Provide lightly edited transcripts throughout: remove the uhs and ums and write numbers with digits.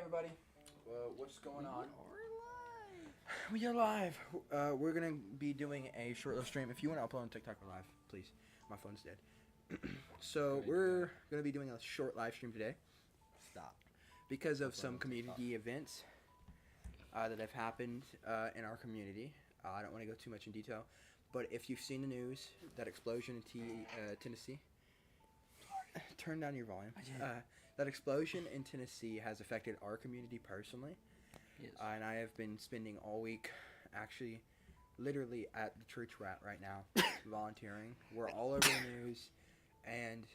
everybody. What's going on? We are live. We're gonna be doing a short little stream. If you want to upload on TikTok or live, please. My phone's dead. So we're gonna be doing a short live stream today. Stop. Because of some community events that have happened in our community. I don't want to go too much in detail, but if you've seen the news, that explosion in Tennessee. Turn down your volume. That explosion in Tennessee has affected our community personally. Yes. And I have been spending all week, actually, literally at the church we're at right now, volunteering. We're all over the news, and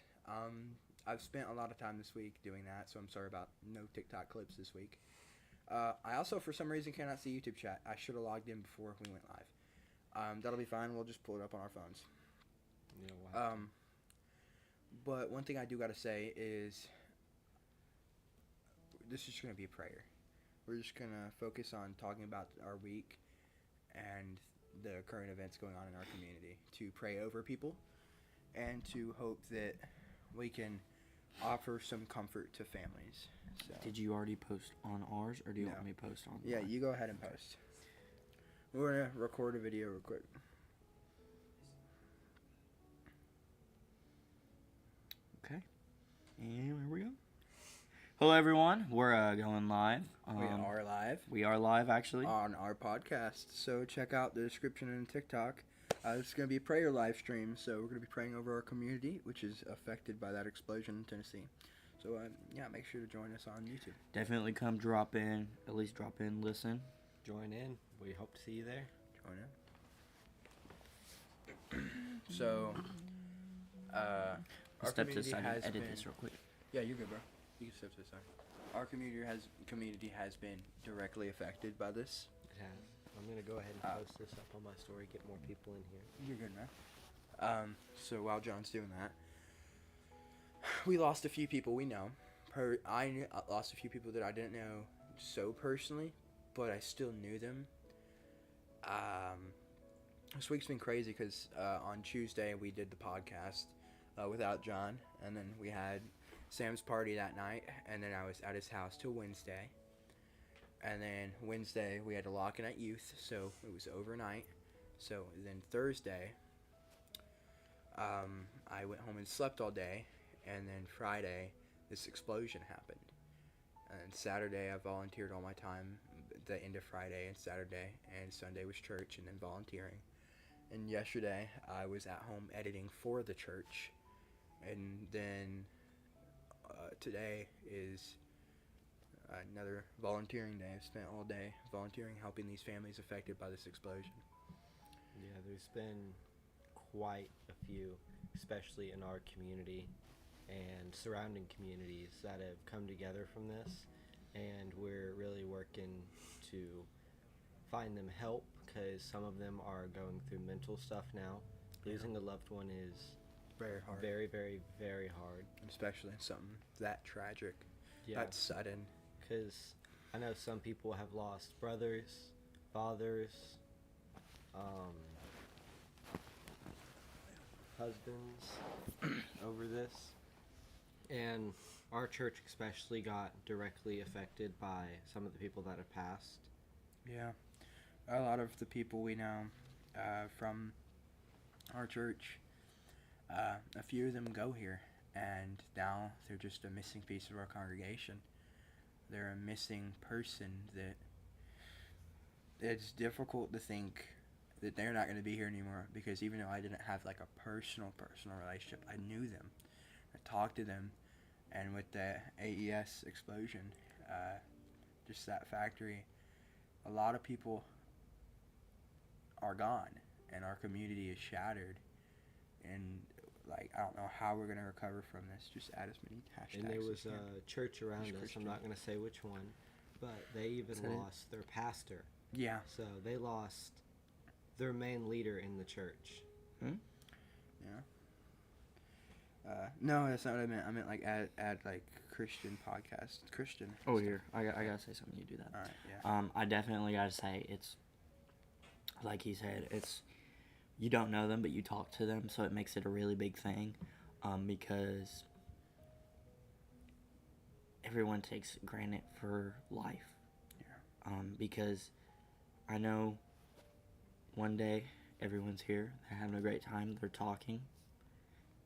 I've spent a lot of time this week doing that, so I'm sorry about no TikTok clips this week. I also, for some reason, cannot see YouTube chat. I should have logged in before we went live. That'll be fine. We'll just pull it up on our phones. But one thing I do got to say is this is going to be a prayer. We're just going to focus on talking about our week and the current events going on in our community, to pray over people and to hope that we can offer some comfort to families. So. Did you already post on ours, or do you want me to post on Yeah, mine? you go ahead and post. We're going to record a video real quick. Okay. And here we go. Hello, everyone. We're going live. We are live. We are live, actually. On our podcast. So check out the description in TikTok. This is going to be a prayer live stream. So we're going to be praying over our community, which is affected by that explosion in Tennessee. So, yeah, make sure to join us on YouTube. Definitely come drop in. At least drop in, listen. Join in. We hope to see you there. Join in. So, our Step to the community side has and edit been... this real quick. Yeah, you're good, bro. You can step to the side. Our community has been directly affected by this. It has. I'm going to go ahead and post this up on my story, get more people in here. You're good, man. So while John's doing that, we lost a few people we know. I lost a few people that I didn't know so personally, but I still knew them. This week's been crazy because on Tuesday we did the podcast without John, and then we had Sam's party that night, and then I was at his house till Wednesday. And then Wednesday we had to lock in at youth, so it was overnight. So then Thursday, I went home and slept all day, and then Friday this explosion happened. And Saturday I volunteered all my time, the end of Friday and Saturday, and Sunday was church and then volunteering. And yesterday I was at home editing for the church, and then today is another volunteering day. I've spent all day volunteering, helping these families affected by this explosion. Yeah, there's been quite a few, especially in our community and surrounding communities, that have come together from this, and we're really working to find them help, because some of them are going through mental stuff now. Losing a loved one is Very hard. very, very, very hard. Especially something that tragic. Yeah. That's sudden. Because I know some people have lost brothers, fathers, husbands over this. And our church especially got directly affected by some of the people that have passed. Yeah. A lot of the people we know from our church, a few of them go here, and now they're just a missing piece of our congregation. They're a missing person that it's difficult to think that they're not going to be here anymore, because even though I didn't have like a personal relationship, I knew them. I talked to them, and with the A.J.S explosion, just that factory, a lot of people are gone, and our community is shattered, and like I don't know how we're gonna recover from this. Just add as many hashtags. And there was as you can. a church around us, I'm not going to say which one, but they even lost their pastor. Yeah. So they lost their main leader in the church. Yeah. No, that's not what I meant. I meant like add like Christian podcast. Christian. Oh, stuff. here. I gotta say something. You do that. All right. Yeah. I definitely gotta say, it's like he said, it's you don't know them, but you talk to them, so it makes it a really big thing. Because it everyone takes granted for life. Yeah. Because I know one day everyone's here, they're having a great time, they're talking,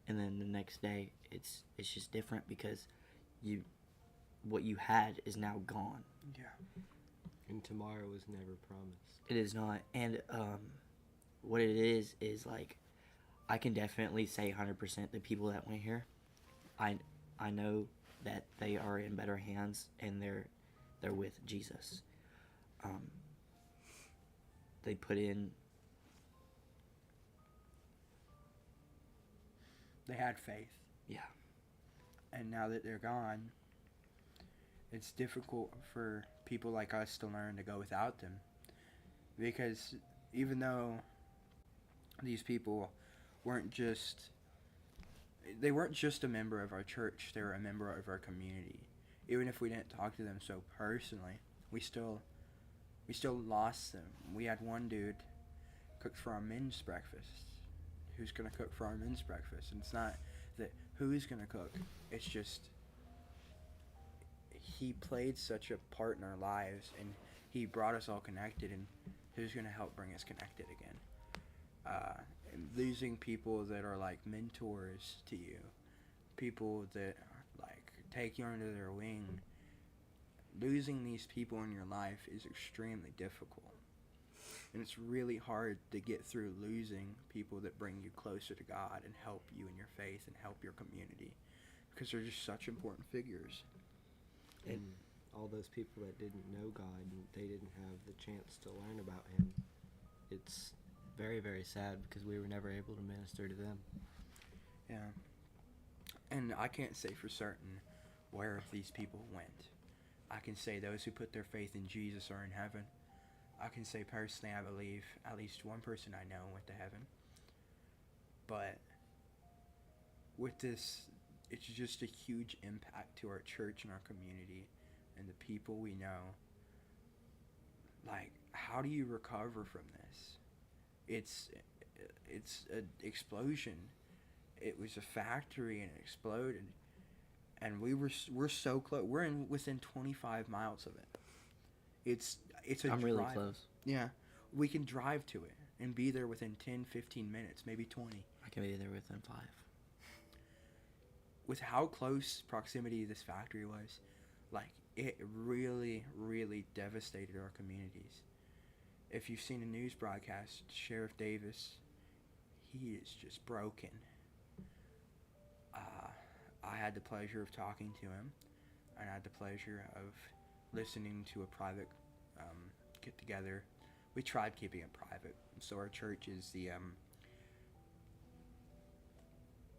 and then the next day it's just different because what you had is now gone. Yeah. And tomorrow is never promised. It is not. And what it is like, I can definitely say 100% the people that went here, I know that they are in better hands and they're with Jesus. They put in. They had faith. Yeah. And now that they're gone, it's difficult for people like us to learn to go without them. Because even though these people weren't just a member of our church, they were a member of our community. Even if we didn't talk to them so personally, we still lost them. We had one dude cook for our men's breakfast. Who's going to cook for our men's breakfast? And it's not that who's going to cook. It's just he played such a part in our lives, and he brought us all connected, and who's going to help bring us connected again? And losing people that are like mentors to you, people that like take you under their wing, losing these people in your life is extremely difficult. And it's really hard to get through losing people that bring you closer to God and help you in your faith and help your community, because they're just such important figures. And all those people that didn't know God and they didn't have the chance to learn about Him, it's very, very sad because we were never able to minister to them. Yeah. And I can't say for certain where these people went. I can say those who put their faith in Jesus are in heaven. I can say personally, I believe at least one person I know went to heaven. But with this, it's just a huge impact to our church and our community and the people we know. Like, how do you recover from this? It's an explosion. It was a factory and it exploded. And we're so close. We're within 25 miles of it. It's a I'm drive. really close. Yeah. We can drive to it and be there within 10, 15 minutes, maybe 20. I can be there within 5. With how close proximity this factory was, like, it really, really devastated our communities. If you've seen a news broadcast, Sheriff Davis, he is just broken. I had the pleasure of talking to him, and I had the pleasure of listening to a private get-together. We tried keeping it private. So our church is the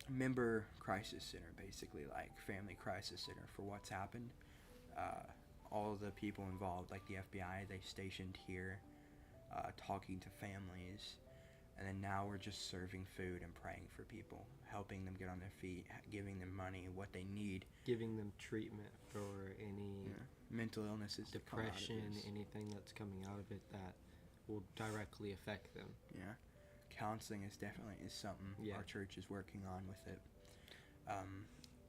member crisis center, basically, like family crisis center for what's happened. All the people involved, like the FBI, they stationed here, talking to families. And then now we're just serving food and praying for people, helping them get on their feet, giving them money, what they need. Giving them treatment for any mental illnesses, depression, anything that's coming out of it that will directly affect them. Yeah. Counseling is something our church is working on with it.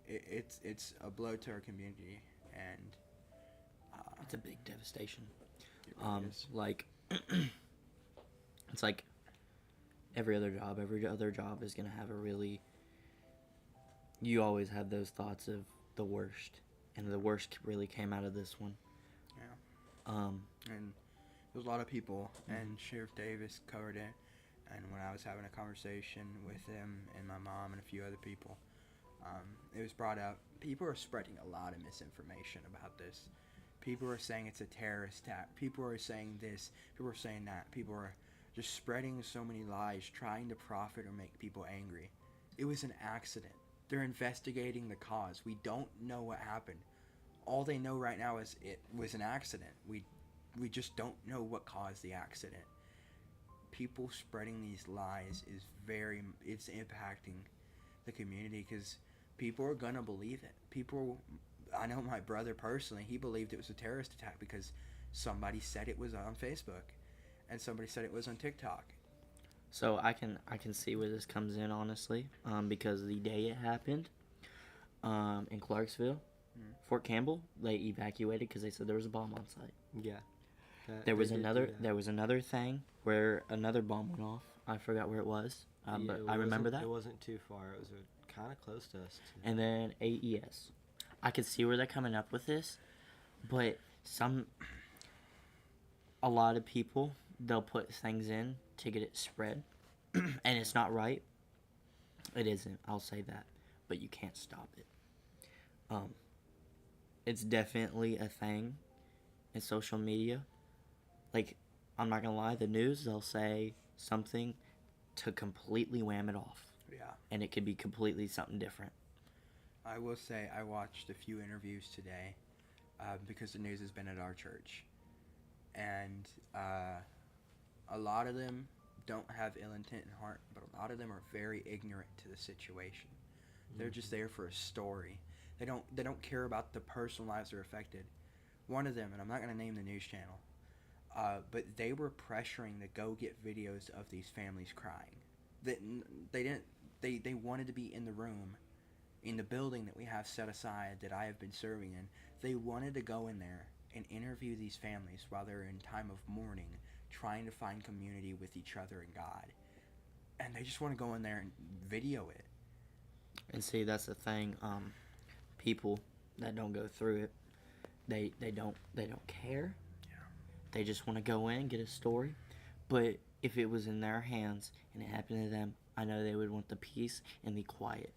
It's a blow to our community, and It's a big devastation. It really is. Like, it's like every other job. Every other job is going to have you always have those thoughts of the worst. And the worst really came out of this one. Yeah. And there's a lot of people, and Sheriff Davis covered it. And when I was having a conversation with him and my mom and a few other people, it was brought up. People are spreading a lot of misinformation about this. People are saying it's a terrorist attack. People are saying this. People are saying that. People are just spreading so many lies, trying to profit or make people angry. It was an accident. They're investigating the cause. We don't know what happened. All they know right now is it was an accident. We just don't know what caused the accident. People spreading these lies it's impacting the community because people are gonna believe it. I know my brother personally, he believed it was a terrorist attack because somebody said it was on Facebook and somebody said it was on TikTok. So I can see where this comes in, honestly, because the day it happened in Clarksville, Fort Campbell, they evacuated because they said there was a bomb on site. Yeah. There was they did do another. that. There was another thing where another bomb went off. I forgot where it was, Yeah, but it I remember wasn't- that. It wasn't too far. It was kind of close to us. Too. And then AES. I could see where they're coming up with this, but a lot of people, they'll put things in to get it spread, and it's not right. It isn't. I'll say that, but you can't stop it. It's definitely a thing in social media. Like, I'm not gonna lie, the news, they'll say something to completely wham it off, Yeah. and it could be completely something different. I will say I watched a few interviews today because the news has been at our church. And a lot of them don't have ill intent in heart, but a lot of them are very ignorant to the situation. They're just there for a story. They don't care about the personal lives that are affected. One of them, and I'm not going to name the news channel, but they were pressuring to go get videos of these families crying. They wanted to be in the room, in the building that we have set aside that I have been serving in. They wanted to go in there and interview these families while they're in time of mourning, trying to find community with each other and God. And they just want to go in there and video it. And see, that's the thing. People that don't go through it, they don't care. Yeah. They just want to go in, get a story. But if it was in their hands and it happened to them, I know they would want the peace and the quiet.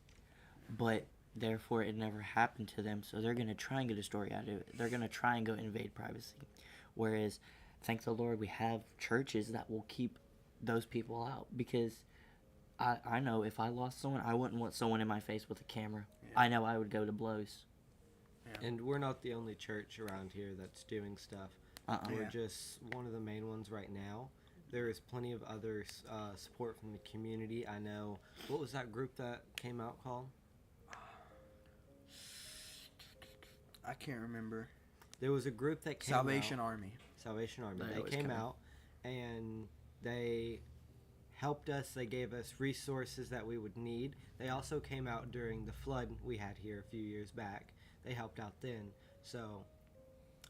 But therefore, it never happened to them, so they're gonna try and get a story out of it. They're gonna try and go invade privacy. Whereas, thank the Lord, we have churches that will keep those people out, because I know if I lost someone, I wouldn't want someone in my face with a camera. Yeah. I know I would go to blows. Yeah. And we're not the only church around here that's doing stuff. We're Yeah. just one of the main ones right now. There is plenty of other support from the community. I know. What was that group that came out called? I can't remember. There was a group that came Salvation out. Army. Salvation Army. They They always came come. out and they helped us. They gave us resources that we would need. They also came out during the flood we had here a few years back. They helped out then. So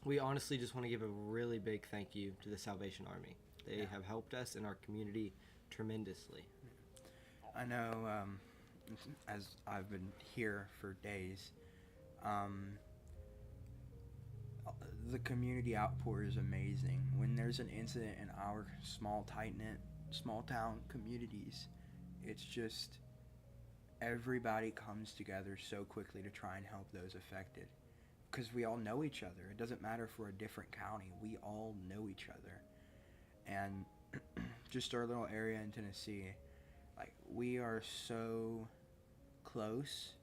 we honestly just want to give a really big thank you to the Salvation Army. They Yeah. have helped us in our community tremendously. I know, as I've been here for days, the community outpour is amazing. When there's an incident in our small, tight-knit, small-town communities, it's just everybody comes together so quickly to try and help those affected. Because we all know each other. It doesn't matter if we're a different county. We all know each other. And just our little area in Tennessee, like, we are so close.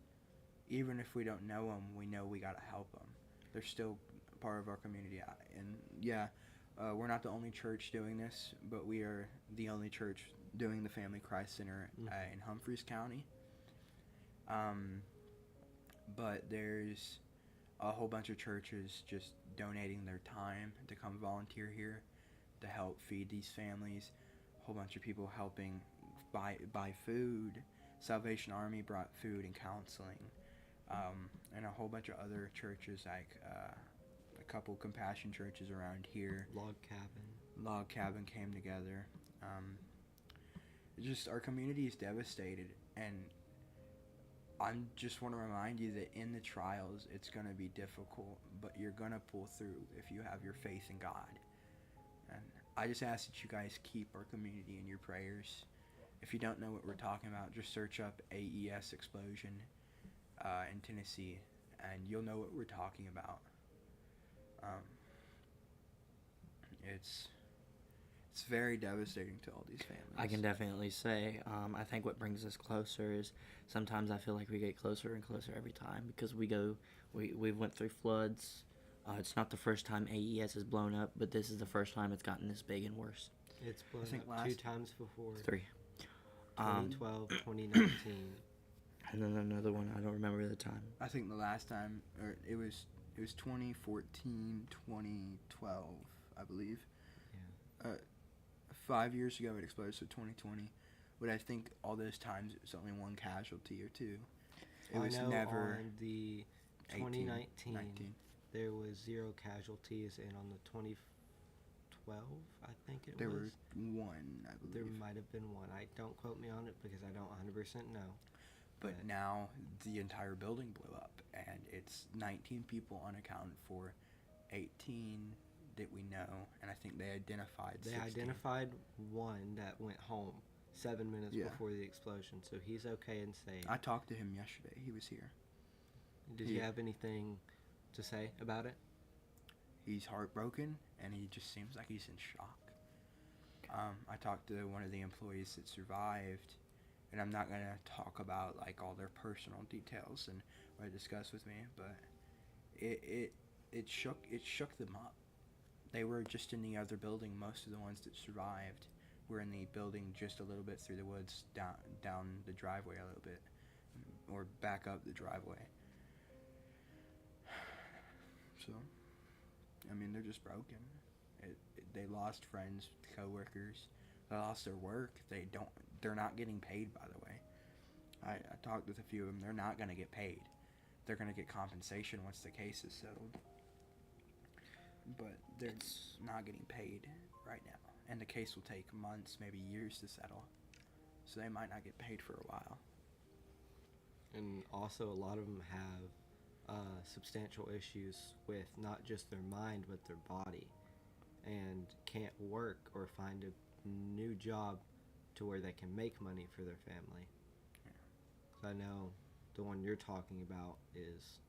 Even if we don't know them, we know we gotta help them. They're still part of our community. And yeah, we're not the only church doing this, but we are the only church doing the Family Christ Center in Humphreys County. But there's a whole bunch of churches just donating their time to come volunteer here to help feed these families. A whole bunch of people helping buy food. Salvation Army brought food and counseling. And a whole bunch of other churches, like a couple compassion churches around here. Log Cabin came together. Just our community is devastated, and I just want to remind you that in the trials, it's going to be difficult, but you're going to pull through if you have your faith in God. And I just ask that you guys keep our community in your prayers. If you don't know what we're talking about, just search up A.E.S explosion in Tennessee, and you'll know what we're talking about. It's very devastating to all these families. I can definitely say, I think what brings us closer is sometimes I feel like we get closer and closer every time, because we went through floods. It's not the first time AES has blown up, but this is the first time it's gotten this big and worse. It's blown I think up 2 times before. 3. 2012, 2019. And then another one, I don't remember the time. I think the last time, or it was 2014, 2012, I believe. Yeah. 5 years ago it exploded, so 2020. But I think all those times it was only one casualty or two. It was I know never. on the 2019, 19. there was 0 casualties, and on the 2012, I think it There was, were one, I believe. there might have been one. Don't quote me on it because I don't 100% know. But now the entire building blew up, and it's 19 people unaccounted for, 18 that we know, and I think they identified 16. They identified one that went home 7 minutes Yeah. before the explosion, so he's okay and safe. I talked to him yesterday. He was here. Did you have anything to say about it? He's heartbroken, and he just seems like he's in shock. I talked to one of the employees that survived, and I'm not going to talk about like all their personal details and what they discussed with me, but it shook them up. They were just in the other building. Most of the ones that survived were in the building just a little bit through the woods, down the driveway a little bit, or back up the driveway. So, I mean, they're just broken. They lost friends, coworkers. They lost their work. They're not getting paid, by the way. I talked with a few of them. They're not going to get paid. They're going to get compensation once the case is settled. But they're not getting paid right now. And the case will take months, maybe years to settle. So they might not get paid for a while. And also, a lot of them have substantial issues with not just their mind, but their body. And can't work or find a new job to where they can make money for their family. Yeah. 'Cause I know the one you're talking about is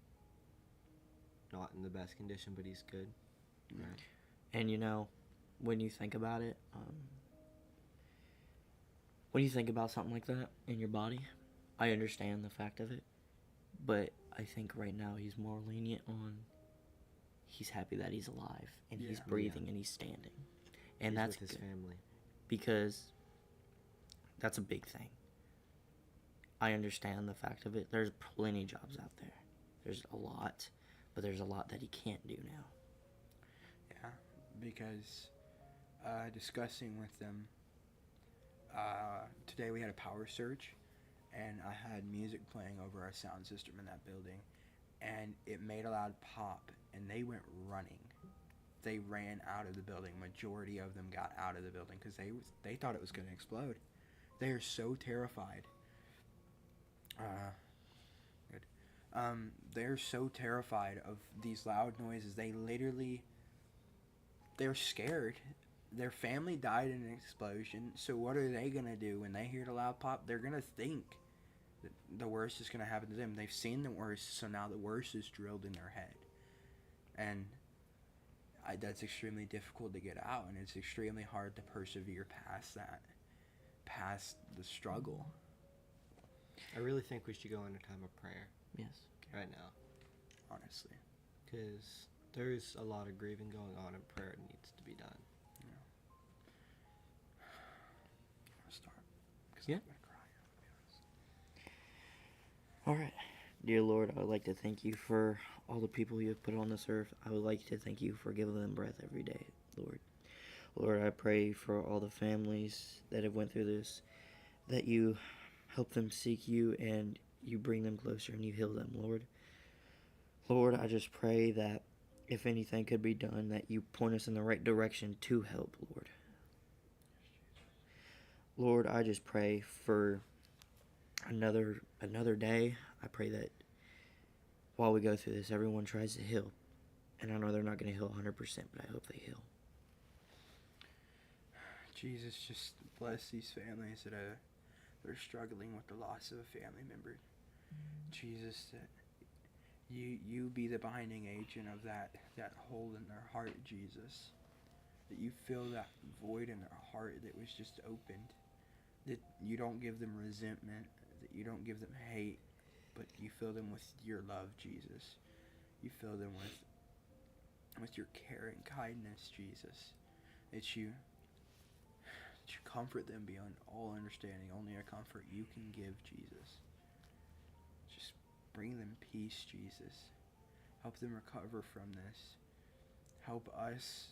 not in the best condition, but he's good. Yeah. Right? And you know, when you think about it, when you think about something like that in your body, I understand the fact of it, but I think right now he's more lenient on he's happy that he's alive and he's Yeah. breathing and he's standing. And He's that's with his good, family. because that's a big thing. I understand the fact of it. There's plenty of jobs out there. There's a lot, but there's a lot that he can't do now. Yeah, because discussing with them, today we had a power surge, and I had music playing over our sound system in that building, and it made a loud pop, and they went running. They ran out of the building. Majority of them got out of the building because they thought it was going to explode. They are so terrified. They're so terrified of these loud noises. They're scared. Their family died in an explosion, so what are they going to do when they hear the loud pop? They're going to think that the worst is going to happen to them. They've seen the worst, so now the worst is drilled in their head. And that's extremely difficult to get out, and it's extremely hard to persevere past that, past the struggle. I really think we should go into time of prayer Yes. right now, Honestly. because there's a lot of grieving going on, and prayer needs to be done. I'll start. 'Cause Yeah. I'm gonna cry. I'll be honest. All right. Dear Lord, I would like to thank you for all the people you have put on this earth. I would like to thank you for giving them breath every day, Lord. Lord, I pray for all the families that have went through this, that you help them seek you and you bring them closer and you heal them, Lord. Lord, I just pray that if anything could be done, that you point us in the right direction to help, Lord. Lord, I just pray for another day. I pray that while we go through this, everyone tries to heal. And I know they're not going to heal 100%, but I hope they heal. Jesus, just bless these families that are struggling with the loss of a family member. Jesus, that you be the binding agent of that hole in their heart, Jesus. That you fill that void in their heart that was just opened. That you don't give them resentment, that you don't give them hate, but you fill them with your love, Jesus. You fill them with your care and kindness, Jesus. That you comfort them beyond all understanding. Only a comfort you can give, Jesus. Just bring them peace, Jesus. Help them recover from this. Help us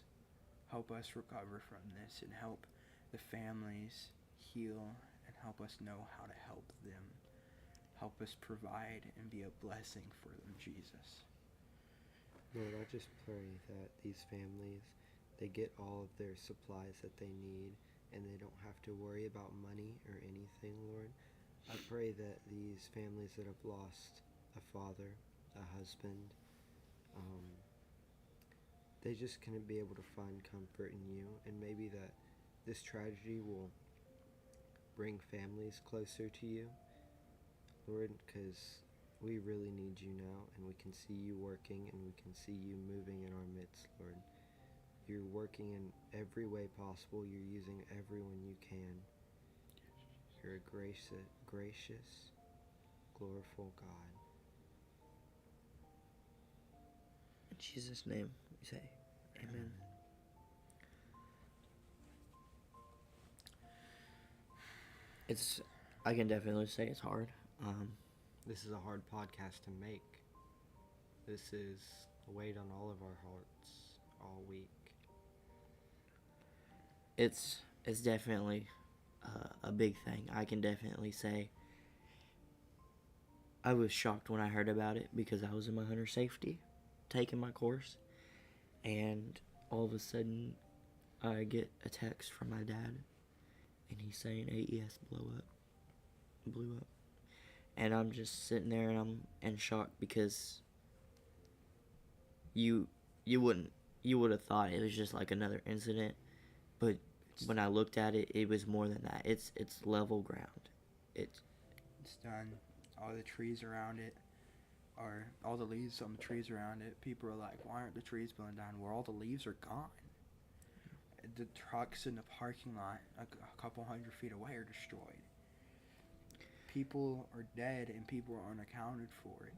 recover from this, and help the families heal, and help us know how to help them. Help us provide and be a blessing for them, Jesus. Lord, I just pray that these families, they get all of their supplies that they need and they don't have to worry about money or anything, Lord. I pray that these families that have lost a father, a husband, they just can be able to find comfort in you, and maybe that this tragedy will bring families closer to you, Lord, because we really need you now, and we can see you working, and we can see you moving in our midst, Lord. You're working in every way possible. You're using everyone you can. You're a gracious, gloriful God. In Jesus' name, we say, Amen. I can definitely say it's hard. This is a hard podcast to make. This is a weight on all of our hearts all week. It's definitely a big thing. I can definitely say I was shocked when I heard about it because I was in my hunter safety, taking my course, and all of a sudden I get a text from my dad, and he's saying AES blew up, and I'm just sitting there and I'm in shock because you would have thought it was just like another incident, but when I looked at it, it was more than that. It's level ground. It's done. All the trees around it, or all the leaves on the trees around it, people are like, why aren't the trees blown down? Well, all the leaves are gone. The trucks in the parking lot a couple 100 feet away are destroyed. People are dead and people are unaccounted for.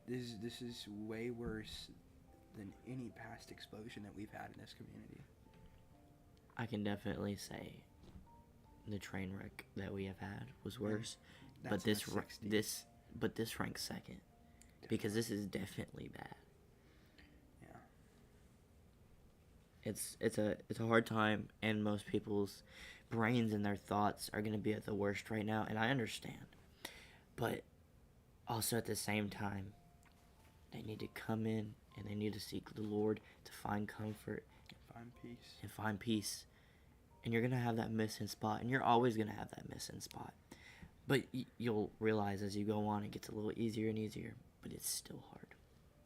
This is way worse than any past explosion that we've had in this community. I can definitely say the train wreck that we have had was worse, but this ranks second because this is definitely bad. Yeah. It's a hard time, and most people's brains and their thoughts are going to be at the worst right now, and I understand. But also at the same time, they need to come in and they need to seek the Lord to find comfort and find peace. And you're going to have that missing spot, and you're always going to have that missing spot. But you'll realize as you go on, it gets a little easier and easier, but it's still hard.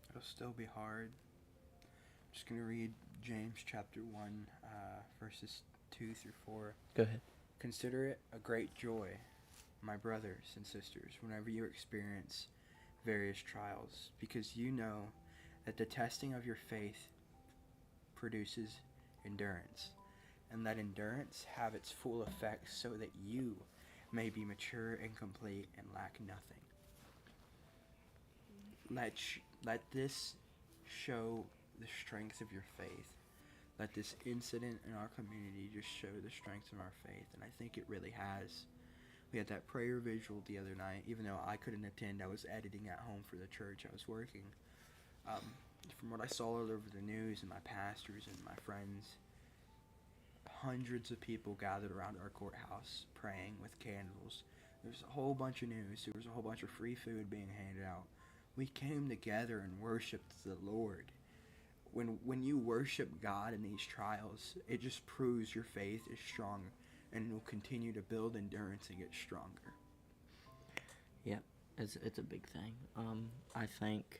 It'll still be hard. I'm just going to read James chapter 1, verses 2 through 4. Go ahead. Consider it a great joy, my brothers and sisters, whenever you experience various trials, because you know that the testing of your faith produces endurance, and let endurance have its full effect so that you may be mature and complete and lack nothing. Let this show the strength of your faith. Let this incident in our community just show the strength of our faith, and I think it really has. We had that prayer visual the other night. Even though I couldn't attend, I was editing at home for the church I was working. From what I saw all over the news and my pastors and my friends, hundreds of people gathered around our courthouse praying with candles. There's a whole bunch of news. There was a whole bunch of free food being handed out. We came together and worshiped the Lord. When you worship God in these trials, it just proves your faith is strong, and it will continue to build endurance and get stronger. Yep, it's a big thing. I think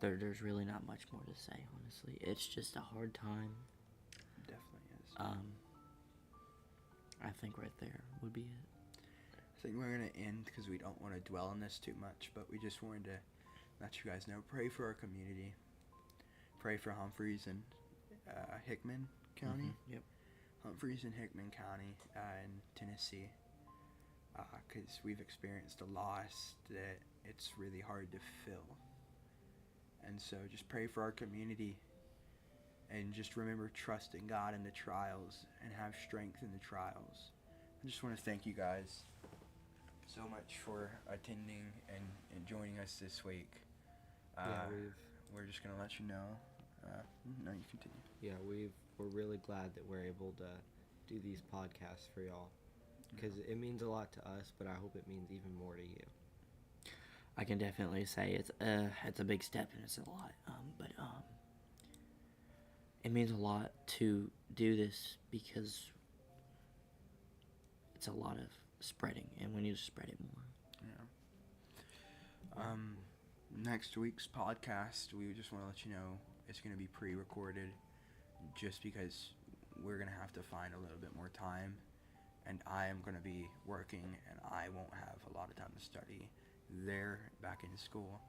there's really not much more to say, honestly. It's just a hard time. It definitely is. I think right there would be it. I think we're going to end because we don't want to dwell on this too much, but we just wanted to let you guys know. Pray for our community. Pray for Humphreys and Hickman County. Mm-hmm. Yep. Humphreys and Hickman County in Tennessee, because we've experienced a loss that it's really hard to fill. And so just pray for our community, and just remember trusting God in the trials and have strength in the trials. I just want to thank you guys so much for attending and joining us this week. We're just going to let you know. No, you continue. Yeah, we're really glad that we're able to do these podcasts for y'all. because it means a lot to us, but I hope it means even more to you. I can definitely say it's a big step and it's a lot. But it means a lot to do this because it's a lot of spreading, and we need to spread it more. Yeah. Next week's podcast, we just want to let you know it's going to be pre-recorded, just because we're going to have to find a little bit more time, and I am going to be working, and I won't have a lot of time to study there back in school,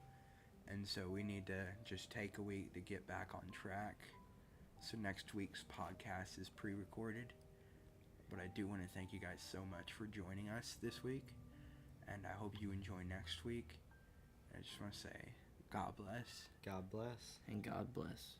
and so we need to just take a week to get back on track. So next week's podcast is pre-recorded, but I do want to thank you guys so much for joining us this week, and I hope you enjoy next week. I just want to say, God bless. God bless. And God bless.